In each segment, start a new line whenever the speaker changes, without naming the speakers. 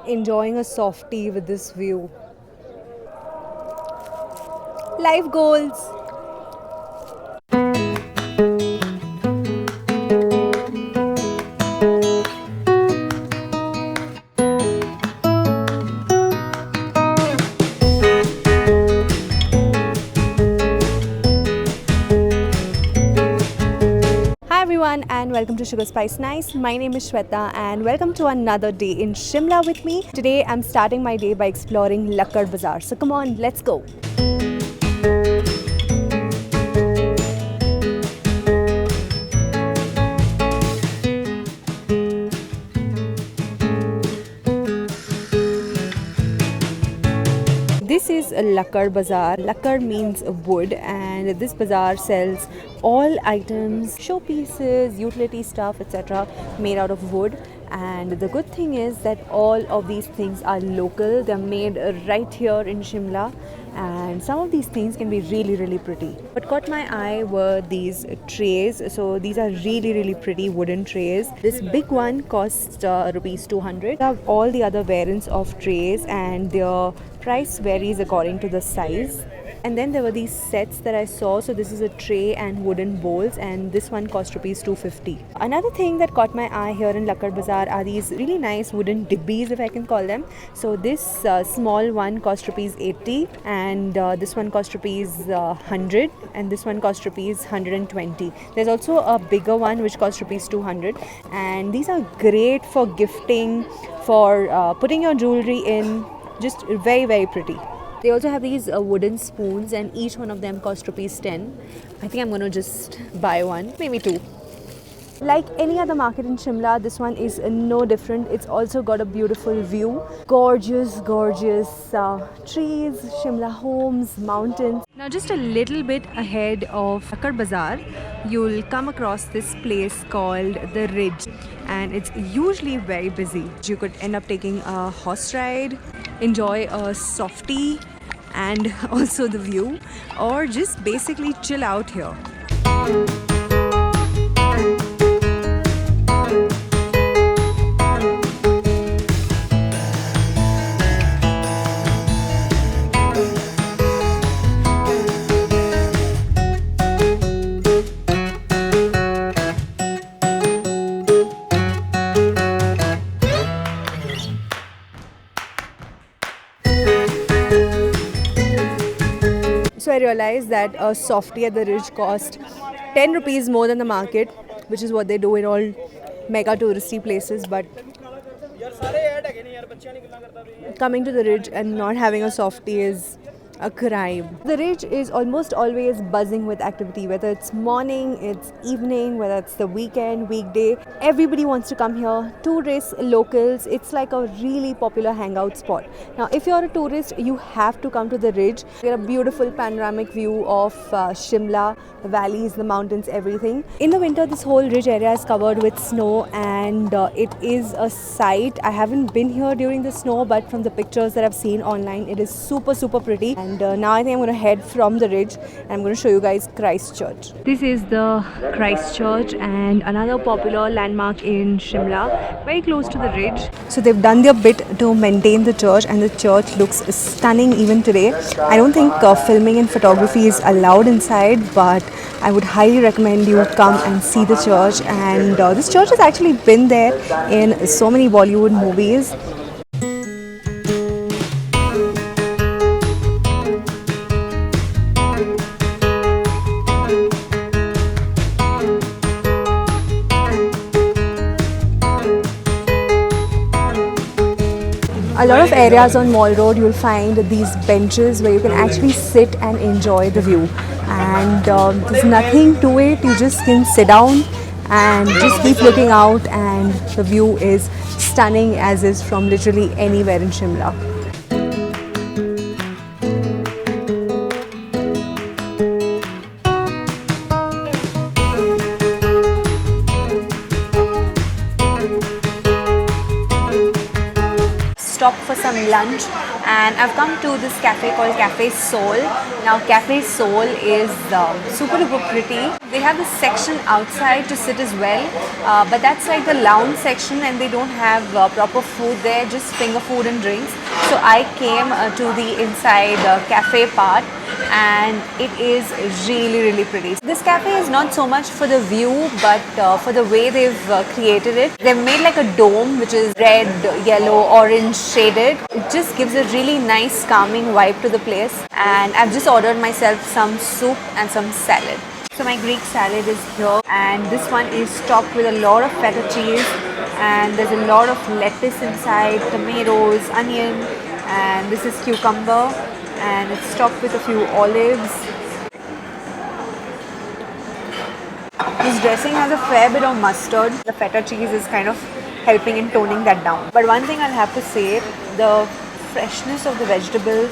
enjoying a softie with this view. Life goals. Hi everyone and welcome to Sugar Spice Nice. My name is Shweta and welcome to another day in Shimla with me. Today I'm starting my day by exploring Lakkad Bazaar. So come on, let's go. This is a Lakkad Bazaar. Lakkad means wood, and this bazaar sells all items, showpieces, utility stuff, etc. made out of wood. And the good thing is that all of these things are local. They're made right here in Shimla, and some of these things can be really pretty. What caught my eye were these trays. So these are really pretty wooden trays. This big one costs rupees 200. I have all the other variants of trays, and their price varies according to the size. And then there were these sets that I saw. So this is a tray and wooden bowls, and this one cost rupees 250. Another thing that caught my eye here in Lakkad Bazaar are these really nice wooden dibbies, if I can call them. So this small one cost rupees 80, and this one cost rupees 100, and this one cost rupees 120. There's also a bigger one which costs rupees 200, and these are great for gifting, for putting your jewelry in. Just very pretty. They also have these wooden spoons, and each one of them cost rupees 10. I think I'm going to just buy one, maybe two. Like any other market in Shimla, this one is no different. It's also got a beautiful view. Gorgeous trees, Shimla homes, mountains. Now just a little bit ahead of Lakkad Bazaar, you'll come across this place called The Ridge, and it's usually very busy. You could end up taking a horse ride, enjoy a softie and also the view, or just basically chill out here. So I realized that a softie at the Ridge cost 10 rupees more than the market, which is what they do in all mega touristy places. But coming to the Ridge and not having a softie is a crime. The Ridge is almost always buzzing with activity, whether it's morning, it's evening, whether it's the weekend, weekday. Everybody wants to come here. Tourists, locals, it's like a really popular hangout spot. Now, if you're a tourist, you have to come to the Ridge. Get a beautiful panoramic view of Shimla, the valleys, the mountains, everything. In the winter, this whole Ridge area is covered with snow, and it is a sight. I haven't been here during the snow, but from the pictures that I've seen online, it is super pretty. And now I think I'm going to head from the Ridge, and I'm going to show you guys Christ Church. This is the Christ Church, and another popular landmark in Shimla, very close to the Ridge. So they've done their bit to maintain the church, and the church looks stunning even today. I don't think filming and photography is allowed inside, but I would highly recommend you come and see the church. And this church has actually been there in so many Bollywood movies. A lot of areas on Mall Road, you'll find these benches where you can actually sit and enjoy the view. And there's nothing to it. You just can sit down and just keep looking out, and the view is stunning as is from literally anywhere in Shimla. stopped for some lunch, and I've come to this cafe called Cafe Soul. Now Cafe Soul is super duper pretty. They have this section outside to sit as well, but that's like the lounge section, and they don't have proper food there, just finger food and drinks. So I came to the inside cafe part, and it is really pretty. This cafe is not so much for the view, but for the way they've created it. They've made like a dome which is red, yellow, orange shaded. It just gives a really nice calming vibe to the place, and I've just ordered myself some soup and some salad. So my Greek salad is here, and this one is topped with a lot of feta cheese, and there's a lot of lettuce inside, tomatoes, onion, and this is cucumber, and it's topped with a few olives. This dressing has a fair bit of mustard. The feta cheese is kind of helping in toning that down. But one thing I'll have to say, the freshness of the vegetables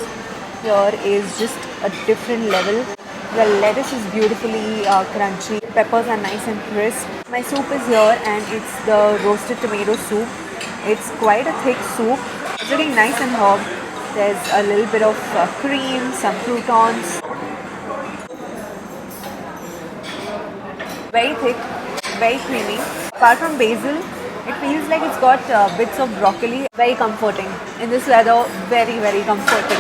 here is just a different level. The lettuce is beautifully crunchy. Peppers are nice and crisp. My soup is here, and it's the roasted tomato soup. It's quite a thick soup. It's looking nice and herb. There's a little bit of cream, some croutons. Very thick, very creamy. Apart from basil, it feels like it's got bits of broccoli. Very comforting. In this weather, very comforting.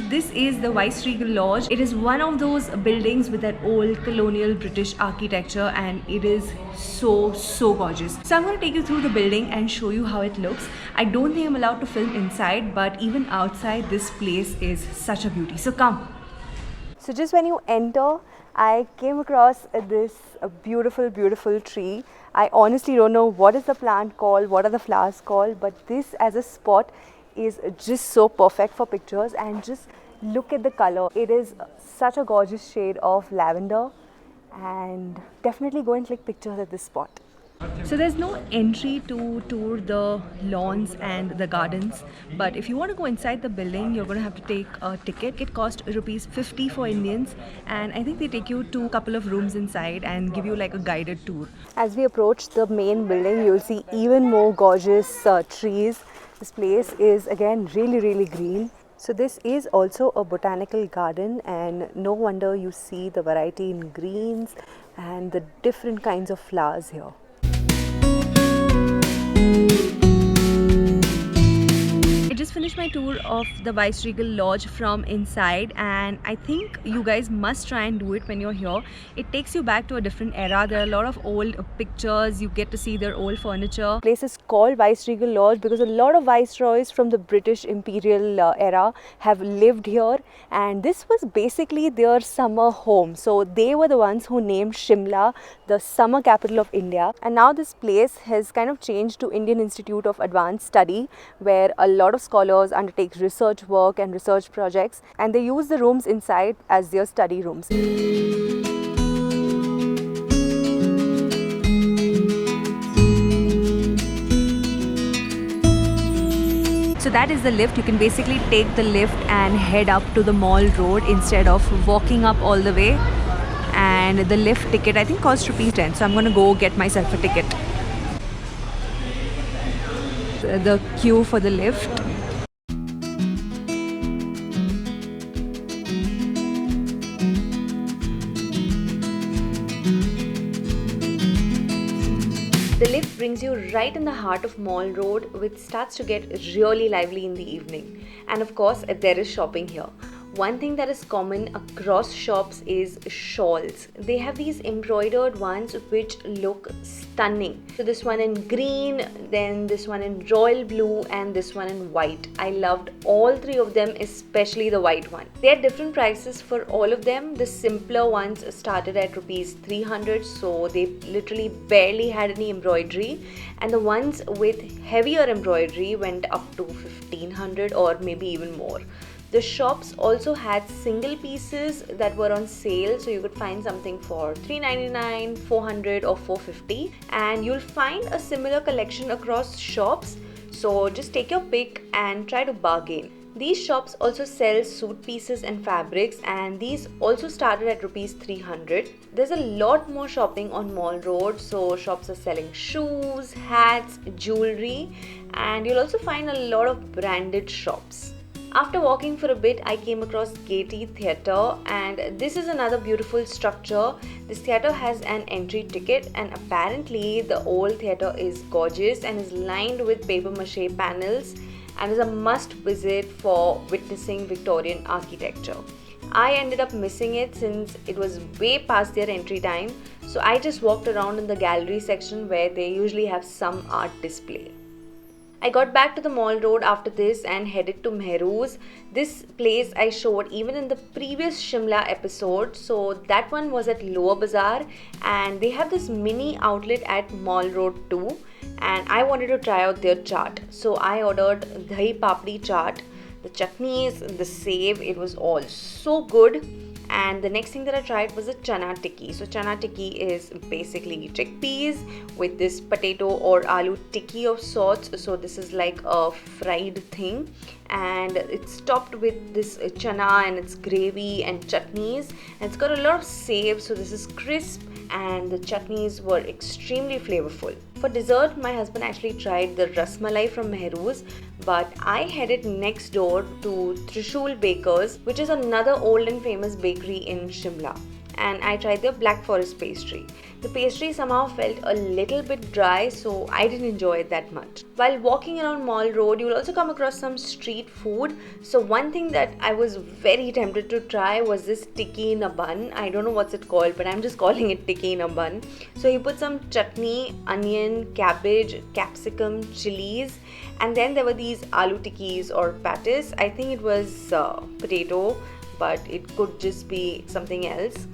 This is the Viceregal Lodge. It is one of those buildings with that old colonial British architecture, and it is so gorgeous. So I'm going to take you through the building and show you how it looks. I don't think I'm allowed to film inside, but even outside, this place is such a beauty. So come. So just when you enter, I came across this beautiful tree. I honestly don't know what is the plant called, what are the flowers called, but this as a spot is just so perfect for pictures. And just look at the color. It is such a gorgeous shade of lavender, and definitely go and click pictures at this spot. So there's no entry to tour the lawns and the gardens, but if you want to go inside the building, you're going to have to take a ticket. It costs rupees 50 for Indians, and I think they take you to a couple of rooms inside and give you like a guided tour. As we approach the main building, you'll see even more gorgeous trees. This place is again really green. So this is also a botanical garden, and no wonder you see the variety in greens and the different kinds of flowers here. I just finished my tour of the Viceregal Lodge from inside, and I think you guys must try and do it when you're here. It takes you back to a different era. There are a lot of old pictures. You get to see their old furniture. The place is called Viceregal Lodge because a lot of viceroys from the British imperial era have lived here, and this was basically their summer home. So they were the ones who named Shimla the summer capital of India, and now this place has kind of changed to Indian Institute of Advanced Study, where a lot of scholars undertake research work and research projects, and they use the rooms inside as their study rooms. So that is the lift. You can basically take the lift and head up to the Mall Road instead of walking up all the way. And the lift ticket I think costs ₹10. So I'm going to go get myself a ticket. The queue for the lift. The lift brings you right in the heart of Mall Road, which starts to get really lively in the evening. And of course, there is shopping here. One thing that is common across shops is shawls. They have these embroidered ones which look stunning. So this one in green, then this one in royal blue, and this one in white. I loved all three of them, especially the white one. They had different prices for all of them. The simpler ones started at ₹300, so they literally barely had any embroidery, and the ones with heavier embroidery went up to 1500 or maybe even more. The shops also had single pieces that were on sale, so you could find something for $399, $400 or $450, and you'll find a similar collection across shops. So just take your pick and try to bargain. These shops also sell suit pieces and fabrics, and these also started at rupees 300. There's a lot more shopping on Mall Road, so shops are selling shoes, hats, jewelry, and you'll also find a lot of branded shops. After walking for a bit, I came across Gaiety Theatre, and this is another beautiful structure. This theatre has an entry ticket, and apparently the old theatre is gorgeous and is lined with paper mache panels and is a must visit for witnessing Victorian architecture. I ended up missing it since it was way past their entry time, so I just walked around in the gallery section where they usually have some art display. I got back to the Mall Road after this and headed to Mehrouz. This place I showed even in the previous Shimla episode. So that one was at Lower Bazaar, and they have this mini outlet at Mall Road too. And I wanted to try out their chaat. So I ordered Dahi Papdi chaat, the chutneys, the save. It was all so good. And the next thing that I tried was a chana tikki. So chana tikki is basically chickpeas with this potato or aloo tikki of sorts. So this is like a fried thing, and it's topped with this chana and its gravy and chutneys, and it's got a lot of save. So this is crisp, and the chutneys were extremely flavorful. For dessert, my husband actually tried the rasmalai from Mehrouz, but I headed next door to Trishul Bakers, which is another old and famous bakery in Shimla, and I tried their Black Forest pastry. The pastry somehow felt a little bit dry, so I didn't enjoy it that much. While walking around Mall Road, you will also come across some street food. So one thing that I was very tempted to try was this tikki in a bun. I don't know what's it called, but I'm just calling it tikki in a bun. So he put some chutney, onion, cabbage, capsicum, chilies, and then there were these aloo tikkis or patties. I think it was potato, but it could just be something else.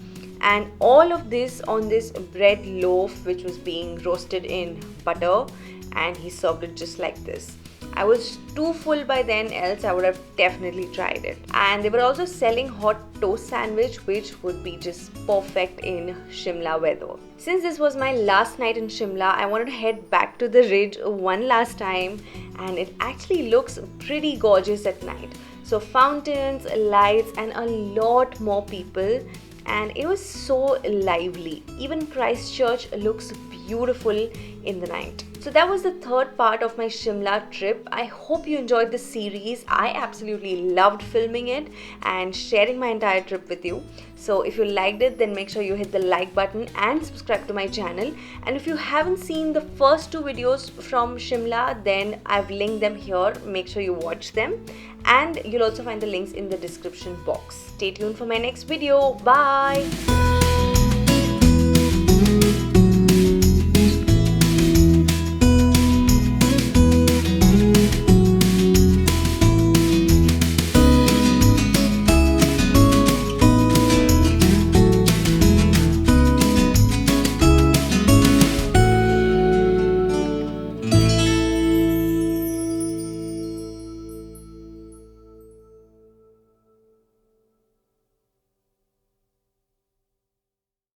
And all of this on this bread loaf which was being roasted in butter, and he served it just like this. I was too full by then, else I would have definitely tried it. And they were also selling hot toast sandwich, which would be just perfect in Shimla weather. Since this was my last night in Shimla, I wanted to head back to the Ridge one last time, and it actually looks pretty gorgeous at night. So fountains, lights, and a lot more people. And it was so lively. Even Christchurch looks beautiful in the night. So that was the third part of my Shimla trip. I hope you enjoyed this series. I absolutely loved filming it and sharing my entire trip with you. So if you liked it, then make sure you hit the like button and subscribe to my channel. And if you haven't seen the first two videos from Shimla, then I've linked them here. Make sure you watch them. And you'll also find the links in the description box. Stay tuned for my next video. Bye!